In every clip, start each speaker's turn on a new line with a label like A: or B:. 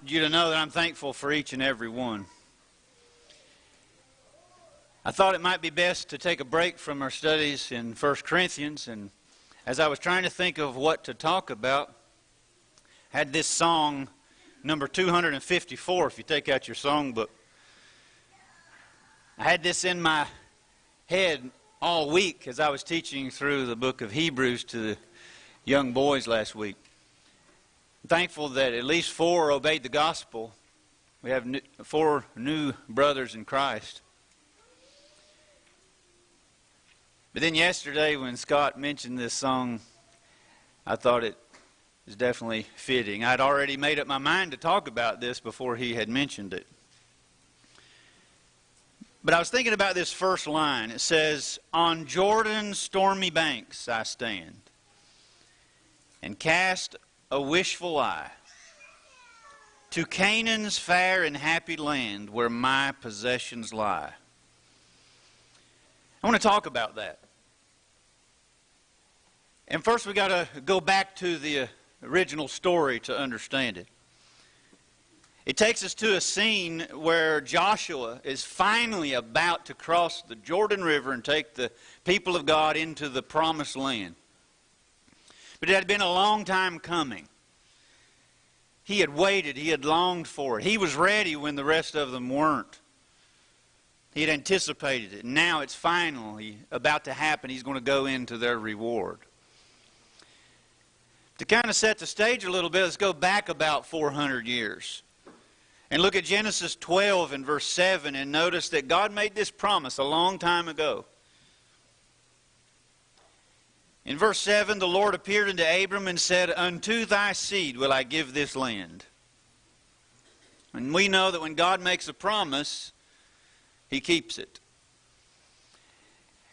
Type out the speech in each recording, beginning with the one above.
A: You to know that I'm thankful for each and every one. I thought it might be best to take a break from our studies in 1 Corinthians, and as I was trying to think of what to talk about, I had this song, number 254, if you take out your songbook. I had this in my head all week as I was teaching through the book of Hebrews to the young boys last week. I'm thankful that at least 4 obeyed the gospel. We have 4 new brothers in Christ. But then yesterday when Scott mentioned this song, I thought it was definitely fitting. I'd already made up my mind to talk about this before he had mentioned it. But I was thinking about this first line. It says, "On Jordan's stormy banks I stand, and cast a wishful eye to Canaan's fair and happy land where my possessions lie." I want to talk about that. And first we got to go back to the original story to understand it. It takes us to a scene where Joshua is finally about to cross the Jordan River and take the people of God into the promised land. But it had been a long time coming. He had waited. He had longed for it. He was ready when the rest of them weren't. He had anticipated it. And now it's finally about to happen. He's going to go into their reward. To kind of set the stage a little bit, let's go back about 400 years. And look at Genesis 12 and verse 7 and notice that God made this promise a long time ago. In verse 7, the Lord appeared unto Abram and said, "Unto thy seed will I give this land." And we know that when God makes a promise, He keeps it.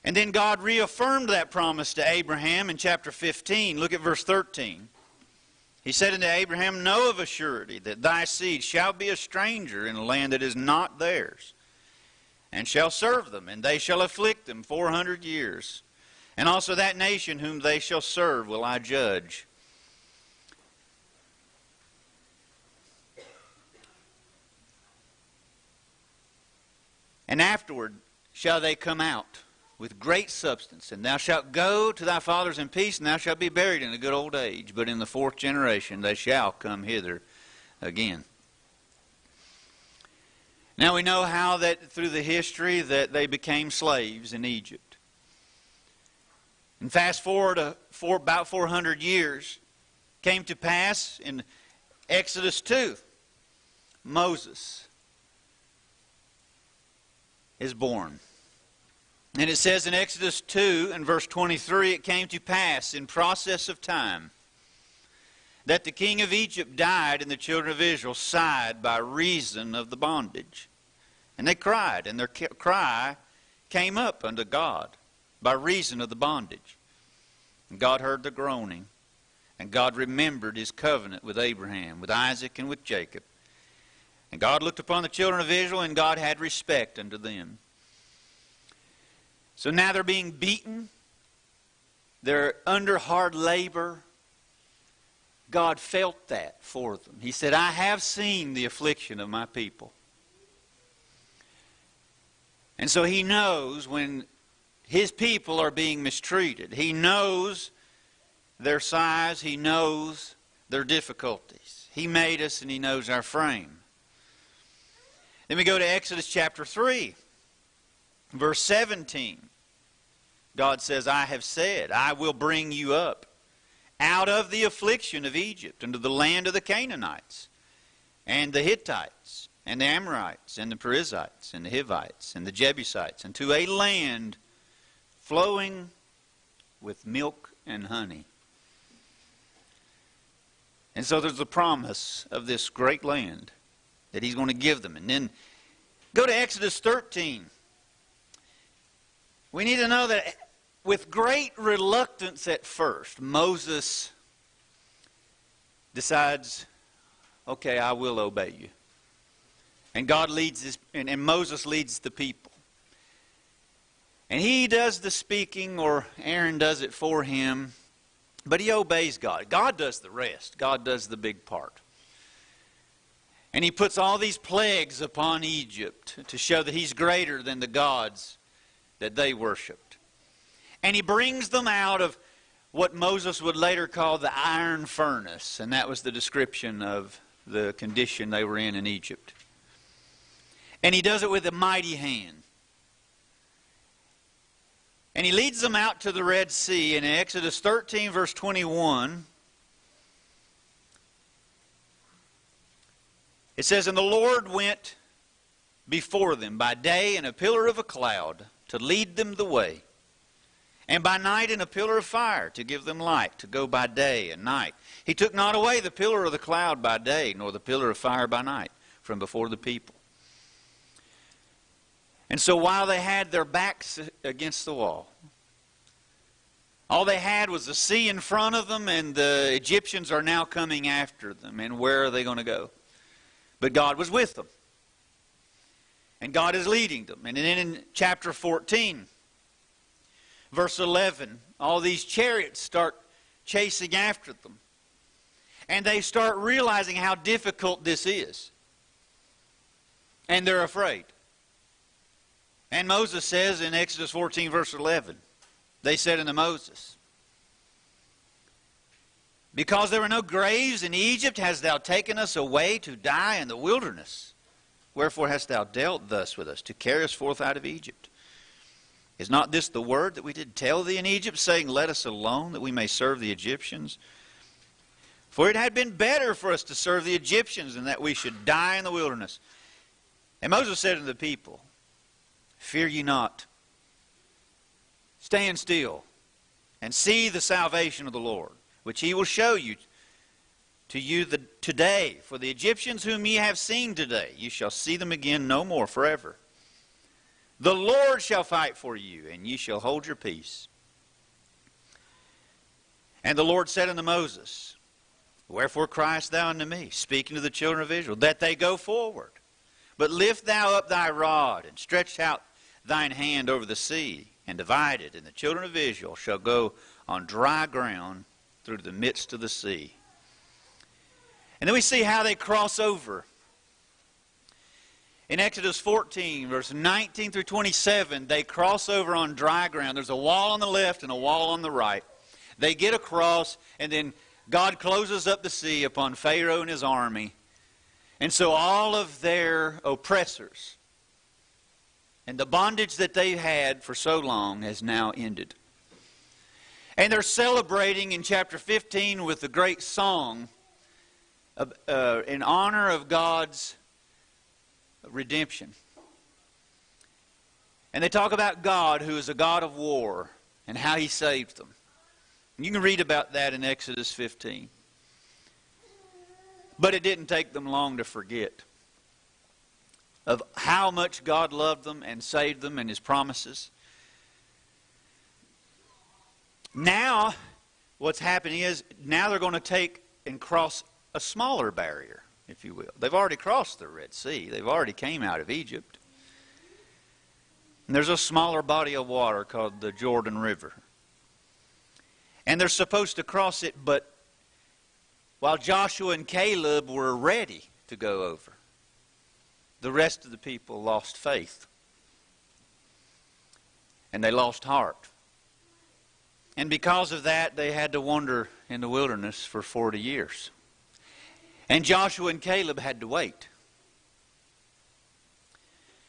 A: And then God reaffirmed that promise to Abraham in chapter 15. Look at verse 13. He said unto Abraham, "Know of a surety that thy seed shall be a stranger in a land that is not theirs, and shall serve them, and they shall afflict them 400 years. And also that nation whom they shall serve will I judge." "And afterward shall they come out with great substance, and thou shalt go to thy fathers in peace, and thou shalt be buried in a good old age. But in the 4th generation they shall come hither again." Now we know how that through the history that they became slaves in Egypt. And fast forward about 400 years, came to pass in Exodus 2, Moses is born. And it says in Exodus 2 and verse 23, "It came to pass in process of time that the king of Egypt died, and the children of Israel sighed by reason of the bondage. And they cried, and their cry came up unto God by reason of the bondage. And God heard the groaning, and God remembered His covenant with Abraham, with Isaac, and with Jacob. And God looked upon the children of Israel, and God had respect unto them." So now they're being beaten. They're under hard labor. God felt that for them. He said, "I have seen the affliction of my people." And so He knows when His people are being mistreated. He knows their size. He knows their difficulties. He made us and He knows our frame. Then we go to Exodus chapter 3, verse 17. God says, "I have said, I will bring you up out of the affliction of Egypt into the land of the Canaanites and the Hittites and the Amorites and the Perizzites and the Hivites and the Jebusites, and to a land flowing with milk and honey." And so there's the promise of this great land that He's going to give them. And then go to Exodus 13. We need to know that with great reluctance at first, Moses decides, "Okay, I will obey you." And God leads and Moses leads the people. And he does the speaking, or Aaron does it for him, but he obeys God. God does the rest. God does the big part. And he puts all these plagues upon Egypt to show that he's greater than the gods that they worshipped. And he brings them out of what Moses would later call the iron furnace. And that was the description of the condition they were in Egypt. And he does it with a mighty hand. And he leads them out to the Red Sea. And in Exodus 13, verse 21, it says, "And the Lord went before them by day in a pillar of a cloud to lead them the way, and by night in a pillar of fire to give them light, to go by day and night. He took not away the pillar of the cloud by day, nor the pillar of fire by night from before the people." And so while they had their backs against the wall, all they had was the sea in front of them, and the Egyptians are now coming after them. And where are they going to go? But God was with them. And God is leading them. And then in chapter 14, verse 11, all these chariots start chasing after them. And they start realizing how difficult this is. And they're afraid. And Moses says in Exodus 14, verse 11, they said unto Moses, "Because there were no graves in Egypt, hast thou taken us away to die in the wilderness? Wherefore hast thou dealt thus with us, to carry us forth out of Egypt? Is not this the word that we did tell thee in Egypt, saying, Let us alone, that we may serve the Egyptians? For it had been better for us to serve the Egyptians than that we should die in the wilderness." And Moses said unto the people, "Fear ye not. Stand still, and see the salvation of the Lord, which he will show you today. For the Egyptians whom ye have seen today, you shall see them again no more forever. The Lord shall fight for you, and ye shall hold your peace." And the Lord said unto Moses, "Wherefore criest thou unto me, speaking to the children of Israel, that they go forward? But lift thou up thy rod, and stretch out thine hand over the sea, and divide it, and the children of Israel shall go on dry ground through the midst of the sea." And then we see how they cross over. In Exodus 14, verse 19 through 27, they cross over on dry ground. There's a wall on the left and a wall on the right. They get across, and then God closes up the sea upon Pharaoh and his army. And so all of their oppressors and the bondage that they had for so long has now ended. And they're celebrating in chapter 15 with a great song in honor of God's redemption. And they talk about God, who is a God of war, and how he saved them. And you can read about that in Exodus 15. But it didn't take them long to forget of how much God loved them and saved them and his promises. Now, what's happening is, now they're going to take and cross a smaller barrier, if you will. They've already crossed the Red Sea. They've already came out of Egypt. And there's a smaller body of water called the Jordan River. And they're supposed to cross it, but while Joshua and Caleb were ready to go over, the rest of the people lost faith. And they lost heart. And because of that, they had to wander in the wilderness for 40 years. And Joshua and Caleb had to wait.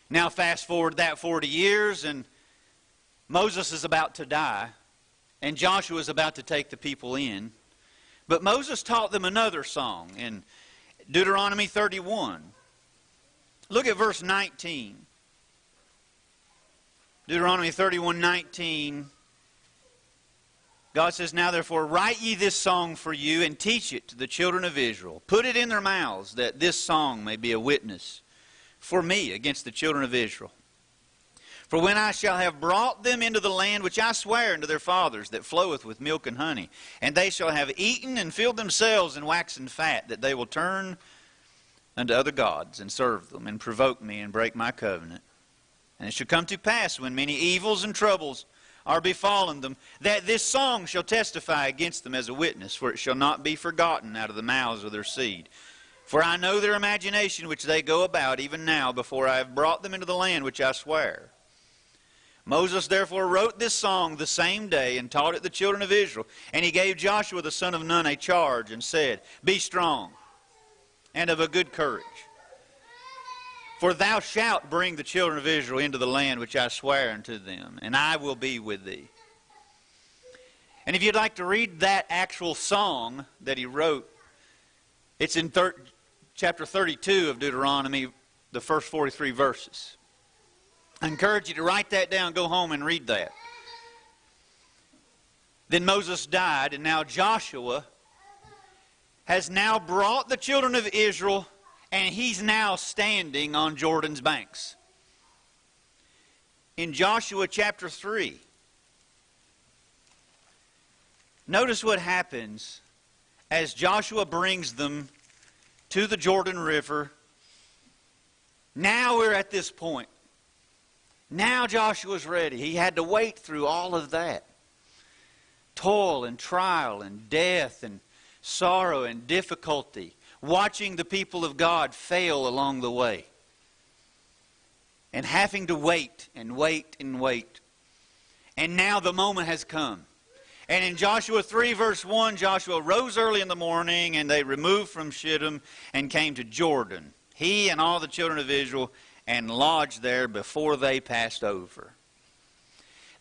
A: Now fast forward that 40 years, and Moses is about to die, and Joshua is about to take the people in. But Moses taught them another song in Deuteronomy 31. Look at verse 19. Deuteronomy 31:19. God says, "Now therefore write ye this song for you, and teach it to the children of Israel. Put it in their mouths, that this song may be a witness for me against the children of Israel. For when I shall have brought them into the land which I swear unto their fathers, that floweth with milk and honey, and they shall have eaten and filled themselves and waxen fat, that they will turn unto other gods, and serve them, and provoke me, and break my covenant. And it shall come to pass, when many evils and troubles are befallen them, that this song shall testify against them as a witness, for it shall not be forgotten out of the mouths of their seed. For I know their imagination which they go about even now, before I have brought them into the land which I swear. Moses therefore wrote this song the same day, and taught it the children of Israel. And he gave Joshua the son of Nun a charge, and said, Be strong, and of a good courage. For thou shalt bring the children of Israel into the land which I swear unto them, and I will be with thee. And if you'd like to read that actual song that he wrote, it's in chapter 32 of Deuteronomy, the first 43 verses. I encourage you to write that down, go home and read that. Then Moses died, and now Joshua has now brought the children of Israel, and he's now standing on Jordan's banks. In Joshua chapter 3, notice what happens as Joshua brings them to the Jordan River. Now we're at this point. Now Joshua's ready. He had to wait through all of that. Toil and trial and death and sorrow and difficulty. Watching the people of God fail along the way. And having to wait and wait and wait. And now the moment has come. And in Joshua 3 verse 1, Joshua rose early in the morning, and they removed from Shittim and came to Jordan, he and all the children of Israel, and lodged there before they passed over.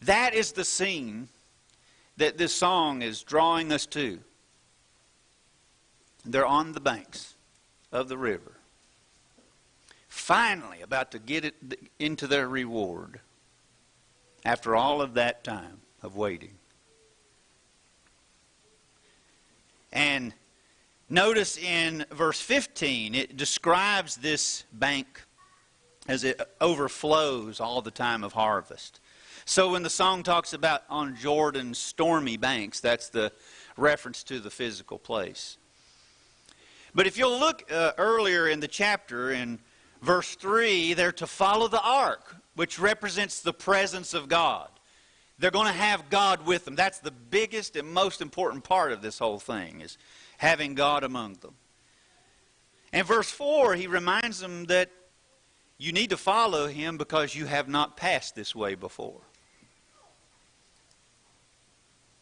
A: That is the scene that this song is drawing us to. They're on the banks of the river, finally about to get it into their reward after all of that time of waiting. And notice in verse 15, it describes this bank as it overflows all the time of harvest. So when the song talks about on Jordan's stormy banks, that's the reference to the physical place. But if you'll look earlier in the chapter, in verse 3, they're to follow the ark, which represents the presence of God. They're going to have God with them. That's the biggest and most important part of this whole thing, is having God among them. And verse 4, he reminds them that you need to follow him because you have not passed this way before.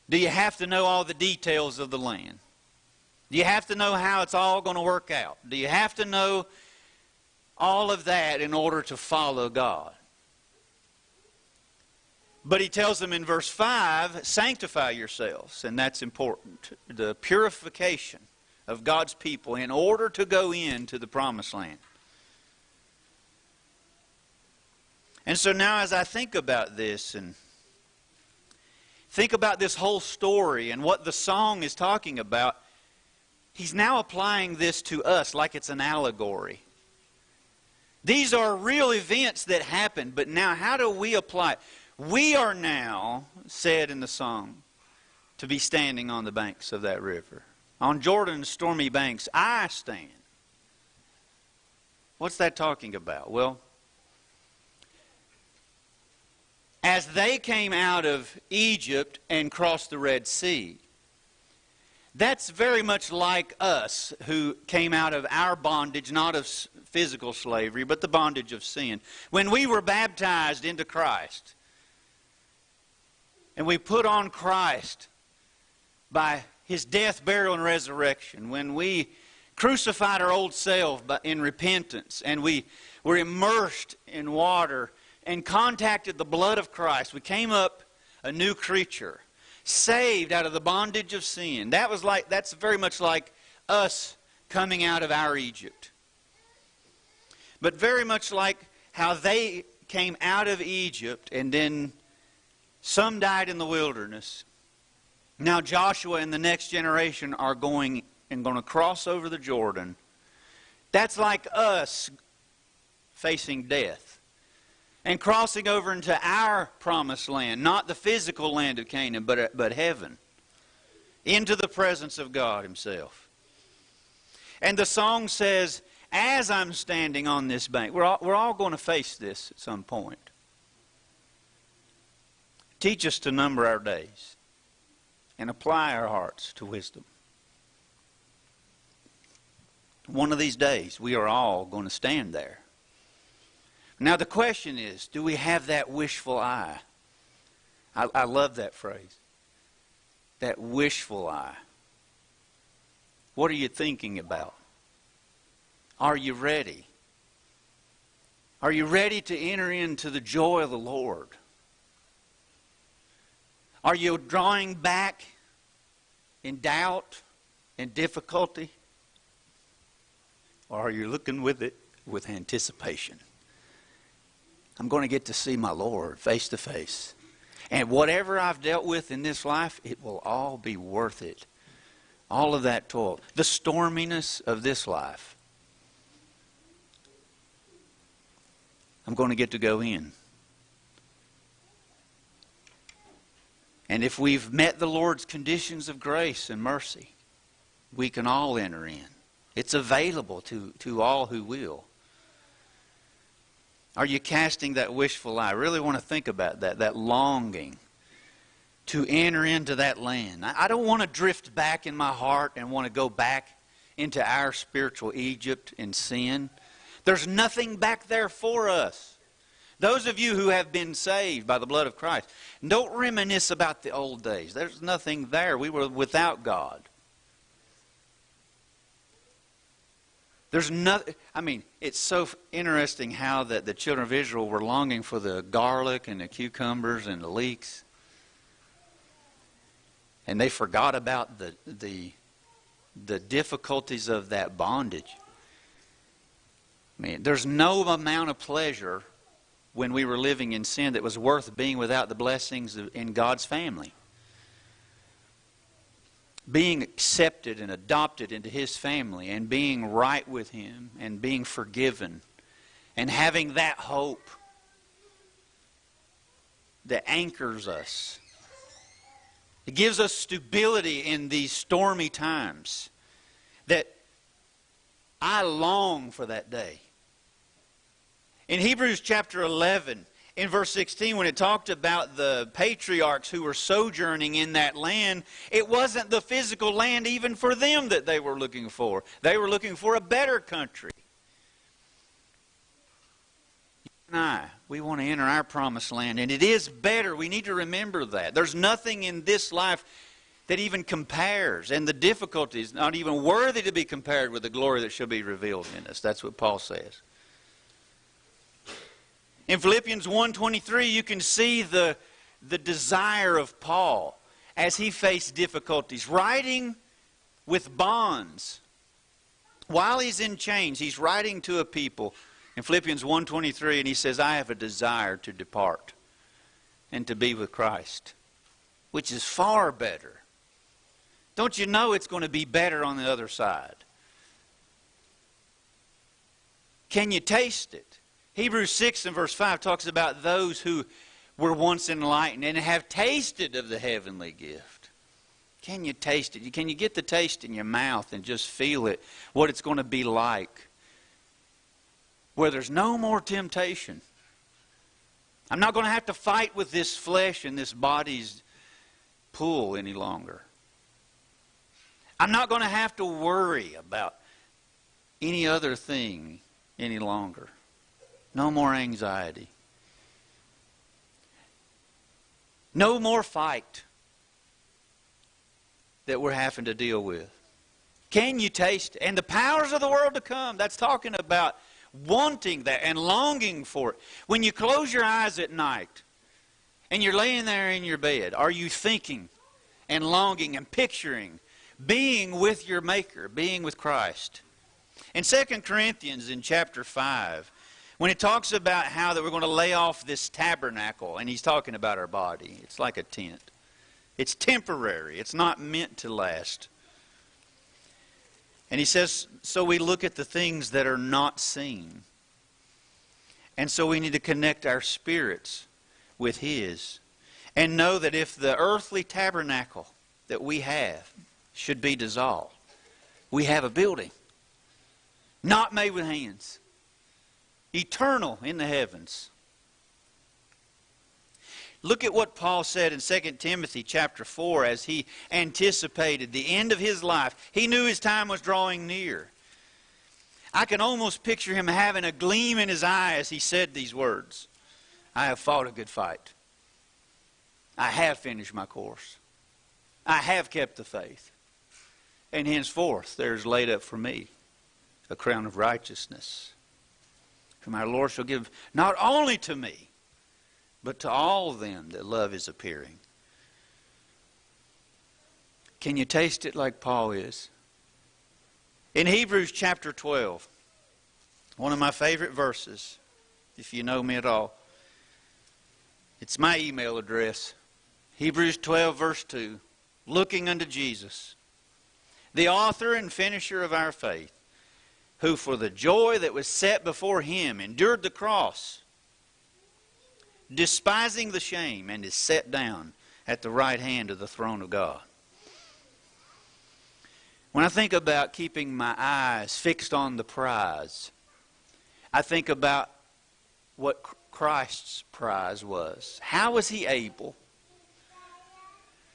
A: Do you have to know all the details of the land? Do you have to know how it's all going to work out? Do you have to know all of that in order to follow God? But he tells them in verse 5, sanctify yourselves, and that's important. The purification of God's people in order to go into the promised land. And so now as I think about this and think about this whole story and what the song is talking about, he's now applying this to us like it's an allegory. These are real events that happened, but now how do we apply it? We are now, said in the song, to be standing on the banks of that river. On Jordan's stormy banks, I stand. What's that talking about? Well, as they came out of Egypt and crossed the Red Sea, that's very much like us who came out of our bondage, not of physical slavery, but the bondage of sin. When we were baptized into Christ, and we put on Christ by his death, burial, and resurrection, when we crucified our old self in repentance, and we were immersed in water and contacted the blood of Christ, we came up a new creature, saved out of the bondage of sin. That's very much like us coming out of our Egypt. But very much like how they came out of Egypt and then some died in the wilderness. Now Joshua and the next generation are going to cross over the Jordan. That's like us facing death and crossing over into our promised land, not the physical land of Canaan, but heaven, into the presence of God himself. And the song says, as I'm standing on this bank, we're all going to face this at some point. Teach us to number our days and apply our hearts to wisdom. One of these days, we are all going to stand there. Now the question is, do we have that wishful eye? I love that phrase. That wishful eye. What are you thinking about? Are you ready? Are you ready to enter into the joy of the Lord? Are you drawing back in doubt and difficulty? Or are you looking with it with anticipation? I'm going to get to see my Lord face to face. And whatever I've dealt with in this life, it will all be worth it. All of that toil. The storminess of this life. I'm going to get to go in. And if we've met the Lord's conditions of grace and mercy, we can all enter in. It's available to all who will. Are you casting that wishful eye? I really want to think about that longing to enter into that land. I don't want to drift back in my heart and want to go back into our spiritual Egypt and sin. There's nothing back there for us. Those of you who have been saved by the blood of Christ, don't reminisce about the old days. There's nothing there. We were without God. There's nothing. I mean, it's so interesting how that the children of Israel were longing for the garlic and the cucumbers and the leeks. And they forgot about the difficulties of that bondage. I mean, there's no amount of pleasure when we were living in sin that was worth being without the blessings in God's family. Being accepted and adopted into His family and being right with Him and being forgiven and having that hope that anchors us. It gives us stability in these stormy times. That I long for that day. In Hebrews chapter 11, in verse 16, when it talked about the patriarchs who were sojourning in that land, it wasn't the physical land even for them that they were looking for. They were looking for a better country. You and I, we want to enter our promised land, and it is better. We need to remember that. There's nothing in this life that even compares, and the difficulty is not even worthy to be compared with the glory that shall be revealed in us. That's what Paul says. In Philippians 1:23, you can see the desire of Paul as he faced difficulties. Writing with bonds. While he's in chains, he's writing to a people in Philippians 1:23, and he says, I have a desire to depart and to be with Christ, which is far better. Don't you know it's going to be better on the other side? Can you taste it? Hebrews 6 and verse 5 talks about those who were once enlightened and have tasted of the heavenly gift. Can you taste it? Can you get the taste in your mouth and just feel it, what it's going to be like? Where there's no more temptation. I'm not going to have to fight with this flesh and this body's pull any longer. I'm not going to have to worry about any other thing any longer. No more anxiety. No more fight that we're having to deal with. Can you taste it? And the powers of the world to come, that's talking about wanting that and longing for it. When you close your eyes at night and you're laying there in your bed, are you thinking and longing and picturing being with your Maker, being with Christ? In 2 Corinthians in chapter 5, when it talks about how that we're going to lay off this tabernacle, and he's talking about our body. It's like a tent. It's temporary. It's not meant to last. And he says, so we look at the things that are not seen. And so we need to connect our spirits with His. And know that if the earthly tabernacle that we have should be dissolved, we have a building. Not made with hands. Eternal in the heavens. Look at what Paul said in 2 Timothy chapter 4 as he anticipated the end of his life. He knew his time was drawing near. I can almost picture him having a gleam in his eye as he said these words. I have fought a good fight. I have finished my course. I have kept the faith. And henceforth there is laid up for me a crown of righteousness, whom our Lord shall give not only to me, but to all them that love His appearing. Can you taste it like Paul is? In Hebrews chapter 12, one of my favorite verses, if you know me at all, it's my email address. Hebrews 12 verse 2, looking unto Jesus, the author and finisher of our faith, who for the joy that was set before Him endured the cross, despising the shame, and is set down at the right hand of the throne of God. When I think about keeping my eyes fixed on the prize, I think about what Christ's prize was. How was He able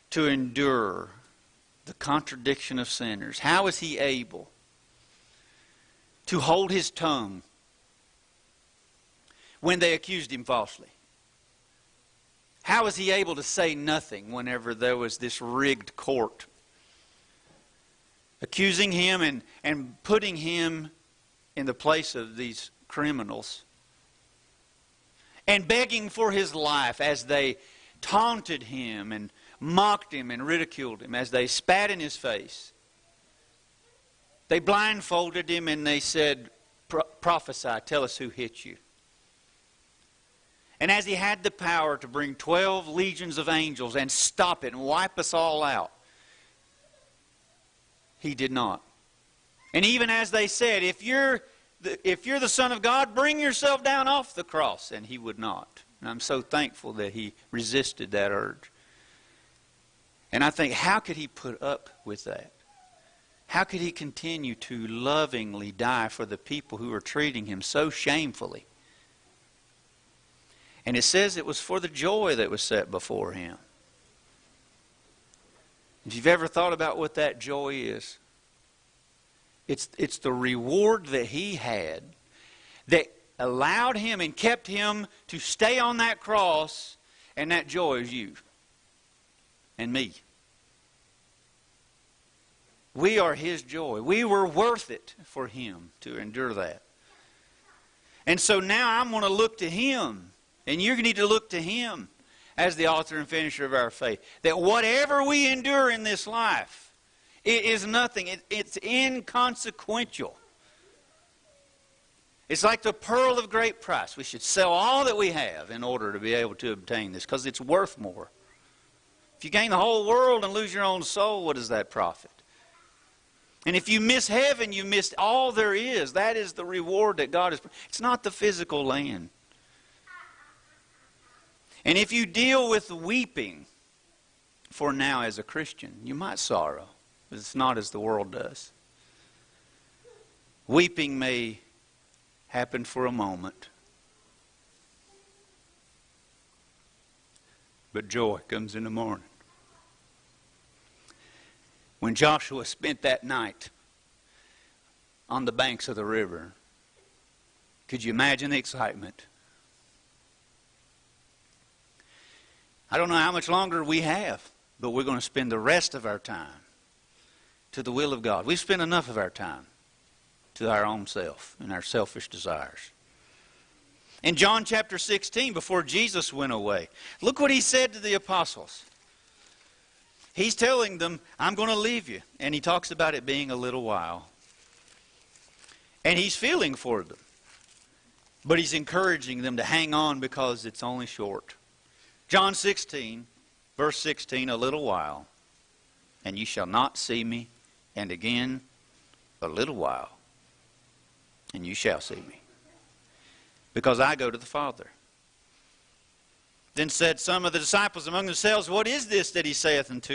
A: to endure the contradiction of sinners? How was He able to hold His tongue when they accused Him falsely? How was He able to say nothing whenever there was this rigged court accusing Him and putting Him in the place of these criminals and begging for His life as they taunted Him and mocked Him and ridiculed Him, as they spat in His face? They blindfolded Him and they said, prophesy, tell us who hit you. And as He had the power to bring 12 legions of angels and stop it and wipe us all out, He did not. And even as they said, if you're the Son of God, bring yourself down off the cross. And He would not. And I'm so thankful that He resisted that urge. And I think, how could He put up with that? How could He continue to lovingly die for the people who were treating Him so shamefully? And it says it was for the joy that was set before Him. If you've ever thought about what that joy is, it's the reward that He had that allowed Him and kept Him to stay on that cross, and that joy is you and me. We are His joy. We were worth it for Him to endure that. And so now I'm going to look to Him, and you need to look to Him as the author and finisher of our faith. That whatever we endure in this life, it is nothing. It's inconsequential. It's like the pearl of great price. We should sell all that we have in order to be able to obtain this, because it's worth more. If you gain the whole world and lose your own soul, what does that profit? And if you miss heaven, you missed all there is. That is the reward that God has. It's not the physical land. And if you deal with weeping for now as a Christian, you might sorrow, but it's not as the world does. Weeping may happen for a moment, but joy comes in the morning. When Joshua spent that night on the banks of the river, could you imagine the excitement? I don't know how much longer we have, but we're going to spend the rest of our time to the will of God. We've spent enough of our time to our own self and our selfish desires. In John chapter 16, before Jesus went away, look what He said to the apostles. He's telling them, I'm going to leave you. And He talks about it being a little while. And He's feeling for them. But He's encouraging them to hang on because it's only short. John 16, verse 16, a little while, and you shall not see me, and again a little while, and you shall see me, because I go to the Father. Then said some of the disciples among themselves, what is this that He saith unto